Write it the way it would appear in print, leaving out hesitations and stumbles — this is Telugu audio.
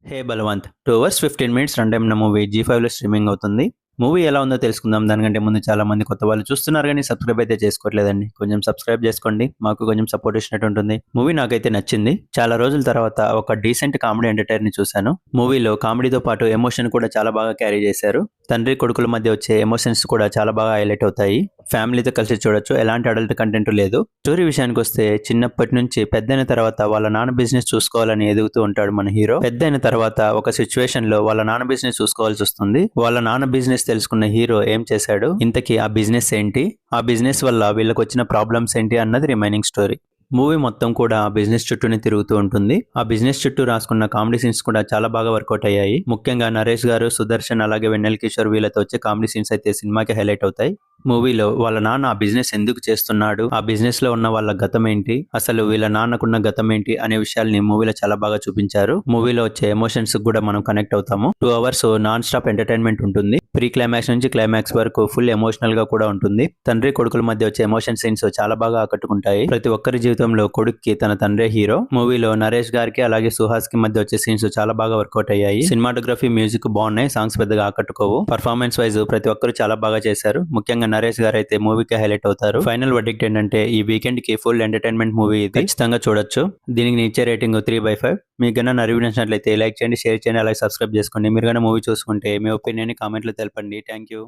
హే Balwanth 2 hours 15 minutes run time ఉన్న మూవీ జీ5లో స్ట్రీమింగ్ అవుతుంది. మూవీ ఎలా ఉందో తెలుసుకుందాం. దానికంటే ముందు చాలా మంది కొత్త వాళ్ళు చూస్తున్నారు కానీ సబ్స్క్రైబ్ అయితే చేసుకోవట్లేదండి. కొంచెం సబ్స్క్రైబ్ చేసుకోండి, మాకు కొంచెం సపోర్ట్ ఇచ్చినట్టు ఉంటుంది. మూవీ నాకైతే నచ్చింది. చాలా రోజుల తర్వాత ఒక డీసెంట్ కామెడీ ఎంటర్టైనర్ ని చూశాను. మూవీలో కామెడీతో పాటు ఎమోషన్ కూడా చాలా బాగా క్యారీ చేశారు. తండ్రి కొడుకుల మధ్య వచ్చే ఎమోషన్స్ కూడా చాలా బాగా హైలైట్ అవుతాయి. ఫ్యామిలీతో కలిసి చూడొచ్చు, ఎలాంటి అడల్ట్ కంటెంట్ లేదు. స్టోరీ విషయానికి వస్తే చిన్నప్పటి నుంచి పెద్దయిన తర్వాత వాళ్ళ నాన్న బిజినెస్ చూసుకోవాలని ఎదుగుతూ ఉంటాడు మన హీరో. పెద్దయిన తర్వాత ఒక సిచ్యువేషన్ లో వాళ్ళ నాన్న బిజినెస్ చూసుకోవాల్సి వస్తుంది. వాళ్ళ నాన్న బిజినెస్ తెలుసుకున్న హీరో ఏం చేశాడు, ఇంతకీ ఆ బిజినెస్ ఏంటి, ఆ బిజినెస్ వల్ల వీళ్ళకి వచ్చిన ప్రాబ్లమ్స్ ఏంటి అన్నది రిమైనింగ్ స్టోరీ. మూవీ మొత్తం కూడా ఆ బిజినెస్ చుట్టూనే తిరుగుతూ ఉంటుంది. ఆ బిజినెస్ చుట్టూ రాసుకున్న కామెడీ సీన్స్ కూడా చాలా బాగా వర్కౌట్ అయ్యాయి. ముఖ్యంగా నరేష్ గారు, సుదర్శన్ అలాగే వెన్నెల కిషోర్ వీళ్ళతో వచ్చే కామెడీ సీన్స్ అయితే సినిమాకి హైలైట్ అవుతాయి. మూవీలో వాళ్ళ నాన్న ఆ బిజినెస్ ఎందుకు చేస్తున్నాడు, ఆ బిజినెస్ లో ఉన్న వాళ్ళ గతం ఏంటి, అసలు వీళ్ళ నాన్నకున్న గతం ఏంటి అనే విషయాల్ని మూవీలో చాలా బాగా చూపించారు. మూవీలో వచ్చే ఎమోషన్స్ కూడా మనం కనెక్ట్ అవుతాము. 2 అవర్స్ నాన్ స్టాప్ ఎంటర్టైన్మెంట్ ఉంటుంది. ప్రీ క్లైమాక్స్ నుంచి క్లైమాక్స్ వరకు ఫుల్ ఎమోషనల్ గా కూడా ఉంటుంది. తండ్రి కొడుకుల మధ్య వచ్చే ఎమోషన్ సీన్స్ చాలా బాగా ఆకట్టుకుంటాయి. ప్రతి ఒక్కరి జీవితంలో కొడుక్కి తన తండ్రే హీరో. మూవీలో నరేష్ గారికి అలాగే సుహాస్ కి మధ్య వచ్చే సీన్స్ చాలా బాగా వర్కౌట్ అయ్యాయి. సినిమాటోగ్రఫీ, మ్యూజిక్ బాగున్నాయి. సాంగ్స్ పెద్దగా ఆకట్టుకోవు. పర్ఫార్మెన్స్ వైజ్ ప్రతి ఒక్కరు చాలా బాగా చేశారు. ముఖ్యంగా నరేష్ గారు అయితే మూవీకి హైలైట్ అవుతారు. ఫైనల్ వర్డిక్ట్ ఏంటంటే ఈ వీకెండ్ కి ఫుల్ ఎంటర్టైన్మెంట్ మూవీ ఇది. ఖచ్చితంగా చూడొచ్చు. దీనికి నేను ఇచ్చే రేటింగ్ 3/5. మీకు గన్నా నా రివ్యూ నచ్చినట్లయితే లైక్ చేయండి, షేర్ చేయండి, అలాగే సబ్స్క్రైబ్ చేసుకోండి. మీరు గన్నా మూవీ చూసుకుంటే మీ ఒపీనియన్ కామెంట్లో తెలపండి. Thank you.